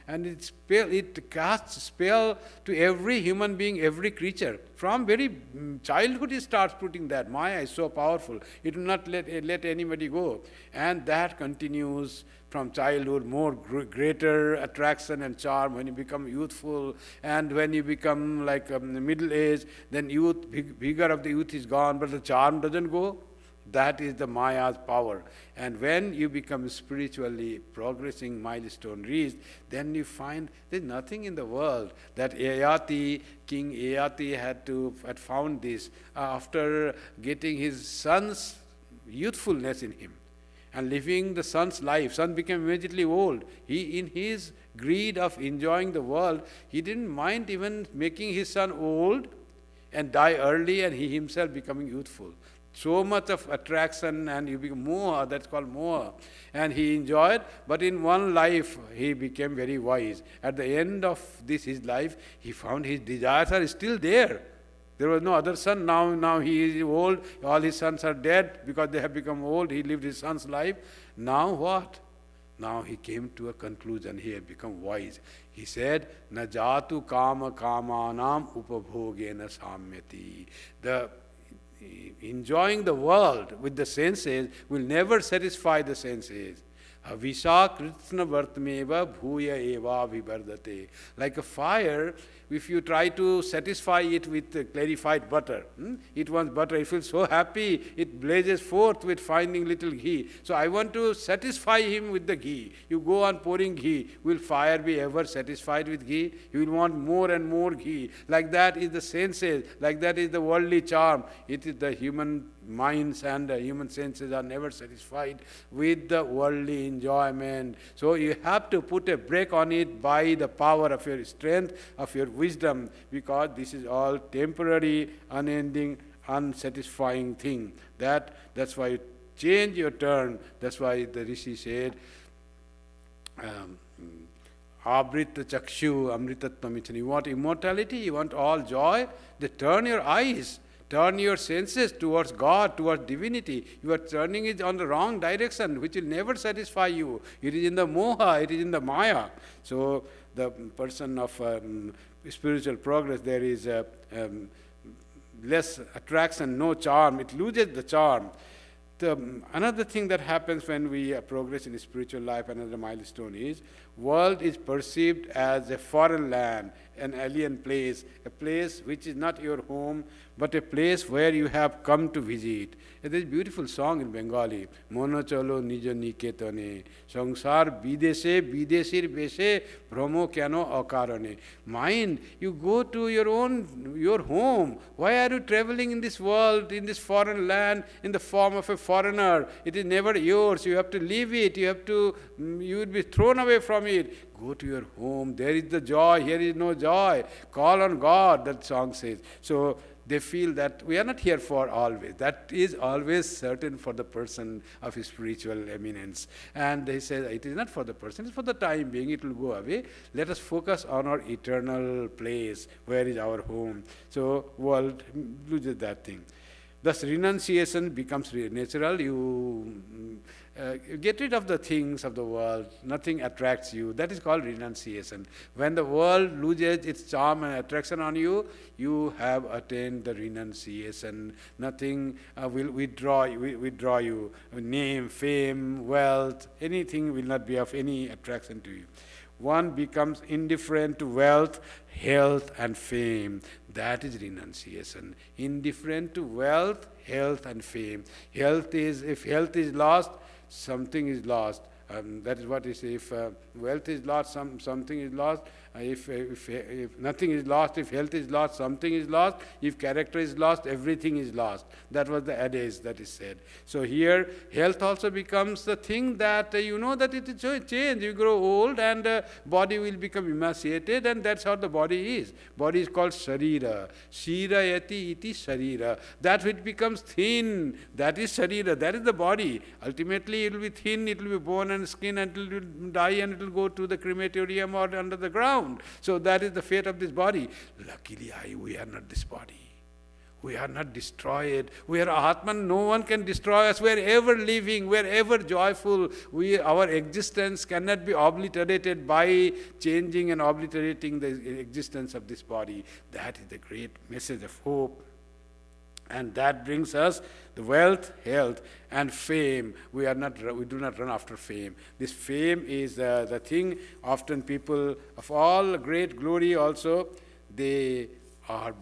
and it casts spell to every human being, every creature. From very childhood it starts putting that. Maya is so powerful, it will not let anybody go. And that continues from childhood, more greater attraction and charm when you become youthful, and when you become like middle age, then vigor of the youth is gone, but the charm doesn't go. That is the Maya's power. And when you become spiritually progressing, milestone reached, then you find there's nothing in the world. That King Ayati had found this after getting his son's youthfulness in him and living the son's life. Son became immediately old. He, in his greed of enjoying the world, he didn't mind even making his son old and die early, and he himself becoming youthful. So much of attraction, and you become moha, that's called moha. And he enjoyed, but in one life he became very wise. At the end of his life, he found his desires are still there. There was no other son. Now he is old. All his sons are dead because they have become old. He lived his son's life. Now what? Now he came to a conclusion. He had become wise. He said, "Na jatu kama kamanam upabhogena samyati." The enjoying the world with the senses will never satisfy the senses. Avisha kritsna vartmeva bhuya eva vibardate. Like a fire, if you try to satisfy it with clarified butter, it wants butter, it feels so happy, it blazes forth with finding little ghee. So I want to satisfy him with the ghee. You go on pouring ghee. Will fire be ever satisfied with ghee? You will want more and more ghee. Like that is the senses, like that is the worldly charm. It is the human minds and the human senses are never satisfied with the worldly enjoyment. So you have to put a brake on it by the power of your strength, of your wisdom, because this is all temporary, unending, unsatisfying thing. That's why you change your turn. That's why the Rishi said, Abrita chakshu amritatvam ichani. You want immortality? You want all joy? Then turn your eyes. Turn your senses towards God, towards divinity. You are turning it on the wrong direction, which will never satisfy you. It is in the moha, it is in the maya. So the person of spiritual progress, there is less attraction, no charm. It loses the charm. Another thing that happens when we progress in spiritual life, another milestone is, world is perceived as a foreign land, an alien place, a place which is not your home, but a place where you have come to visit. There is a beautiful song in Bengali, Mono chalo nijo niketane, sangsar bideshe bideshir beshe brahmo kyano akarane. Mind, you go to your home. Why are you traveling in this world, in this foreign land, in the form of a foreigner? It is never yours. You have to leave it. You will be thrown away from it. Go to your home. There is the joy. Here is no joy. Call on God, that song says. So they feel that we are not here for always. That is always certain for the person of his spiritual eminence. And they say it is not for the person, it's for the time being, it will go away. Let us focus on our eternal place, where is our home. So world loses that thing. Thus renunciation becomes natural. You get rid of the things of the world, nothing attracts you. That is called renunciation. When the world loses its charm and attraction on you, you have attained the renunciation. Nothing will withdraw you. Name, fame, wealth, anything will not be of any attraction to you. One becomes indifferent to wealth, health and fame. That is renunciation. Indifferent to wealth, health and fame. If health is lost, something is lost. That is what is, if wealth is lost, something is lost. If nothing is lost, if health is lost, something is lost. If character is lost, everything is lost. That was the adage that is said. So here, health also becomes the thing that you know that it is change. You grow old and body will become emaciated, and that's how the body is. Body is called sharira. Shirayati iti sharira. That which becomes thin, that is sharira. That is the body. Ultimately, it will be thin, it will be bone and skin, and it will die, and it will go to the crematorium or under the ground. So that is the fate of this body. Luckily, we are not this body. We are not destroyed. We are Atman. No one can destroy us. We are ever living. We are ever joyful. Our existence cannot be obliterated by changing and obliterating the existence of this body. That is the great message of hope. And that brings us the wealth, health, and fame. We do not run after fame. This fame is the thing. Often people of all great glory also, they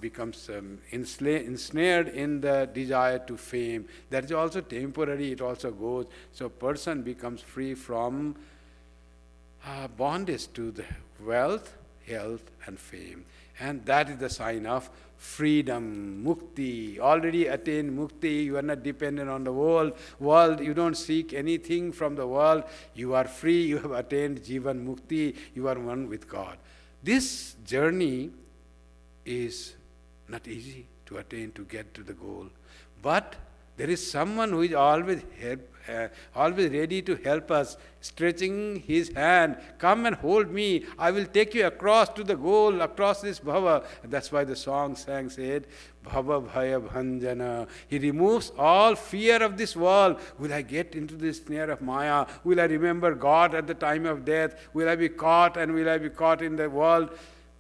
becomes ensnared in the desire to fame. That is also temporary. It also goes. So person becomes free from bondage to the wealth, health, and fame. And that is the sign of freedom, mukti. Already attained mukti. You are not dependent on the world. You don't seek anything from the world. You are free. You have attained jivan mukti. You are one with God. This journey is not easy to attain, to get to the goal. But there is someone who is always ready to help us, stretching his hand. Come and hold me. I will take you across to the goal, across this bhava. That's why the song said, bhava bhaya bhanjana. He removes all fear of this world. Will I get into this snare of Maya? Will I remember God at the time of death? Will I be caught, and will I be caught in the world?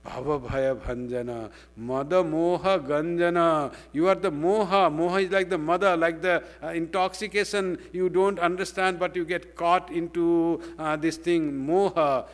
Bhava bhaya bhanjana, mada moha ganjana. You are the moha. Moha is like the mother, like the intoxication. You don't understand, but you get caught into this thing, moha,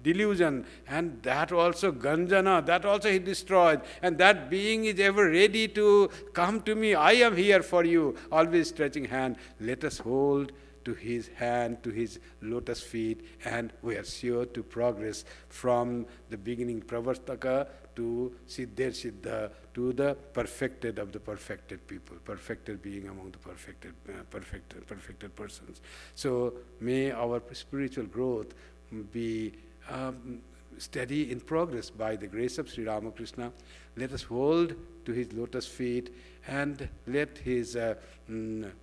delusion. And that also ganjana, that also he destroys. And that being is ever ready to come to me. I am here for you. Always stretching hand. Let us hold to his hand, to his lotus feet, and we are sure to progress from the beginning pravartaka to siddher siddha, to the perfected of the perfected people, perfected being among the perfected persons. So may our spiritual growth be steady in progress by the grace of Sri Ramakrishna. Let us hold to his lotus feet and let his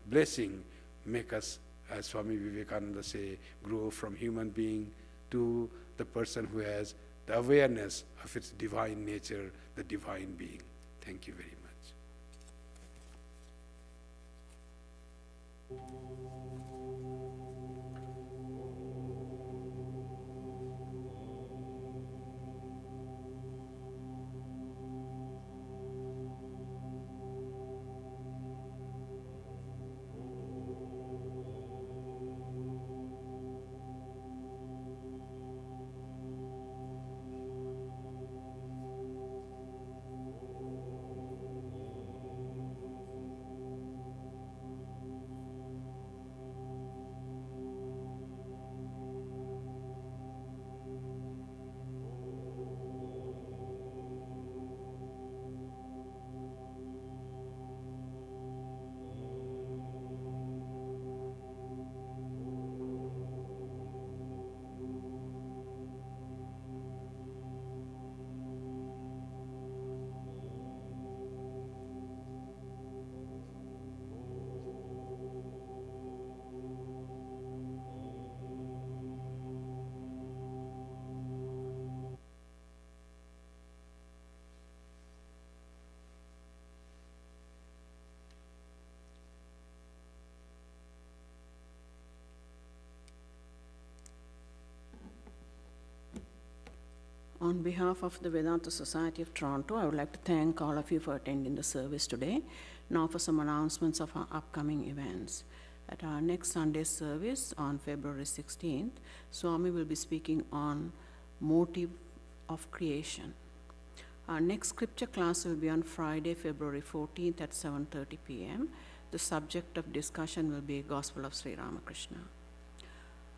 blessing make us, as Swami Vivekananda say, grow from human being to the person who has the awareness of its divine nature, the divine being. Thank you very much. On behalf of the Vedanta Society of Toronto, I would like to thank all of you for attending the service today. Now for some announcements of our upcoming events. At our next Sunday service on February 16th, Swami will be speaking on motive of creation. Our next scripture class will be on Friday, February 14th at 7:30 p.m. The subject of discussion will be Gospel of Sri Ramakrishna.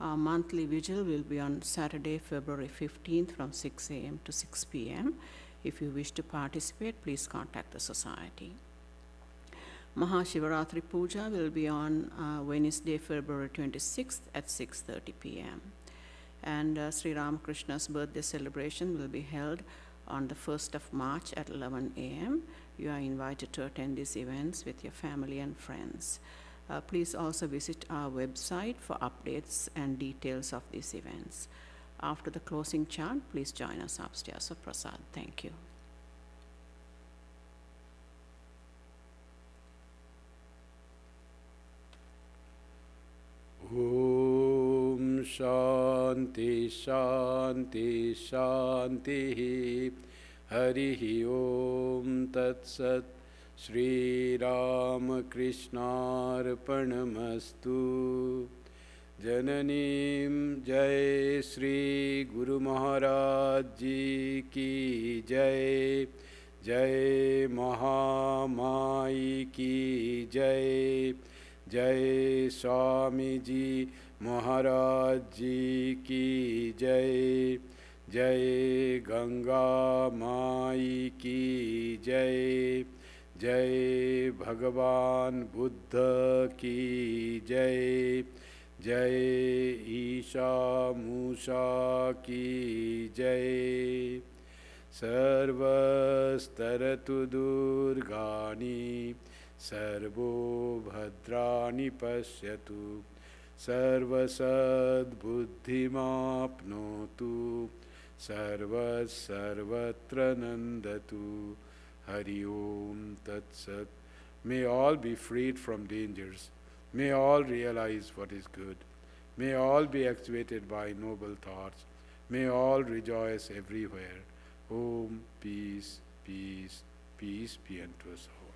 Our monthly vigil will be on Saturday, February 15th from 6 a.m. to 6 p.m. If you wish to participate, please contact the society. Mahashivaratri Puja will be on Wednesday, February 26th at 6:30 p.m. And Sri Ramakrishna's birthday celebration will be held on the 1st of March at 11 a.m. You are invited to attend these events with your family and friends. Please also visit our website for updates and details of these events. After the closing chant, please join us upstairs for prasad. Thank you. Om Shanti Shanti Shanti Harihi Om Tat Sat Shri Ramakrishna Arpanamastu. Jananim Jai Shri Guru Maharaj Ji Ki Jai. Jai Mahamai Ki Jai. Jai Swami Ji Maharaj Ji Ki Jai. Jai Ganga Mai Ki Jai. Jai Bhagavan Buddha Ki Jai. Jai Isha Musha Ki Jai. Sarvastaratu Durgani Sarvo Bhadrani Pashyatu. Sarvasad Buddhimapnotu. Sarvas Sarvatra Nandatu. Hari Om Tat Sat. May all be freed from dangers. May all realize what is good. May all be actuated by noble thoughts. May all rejoice everywhere. Om, peace, peace, peace be unto us all.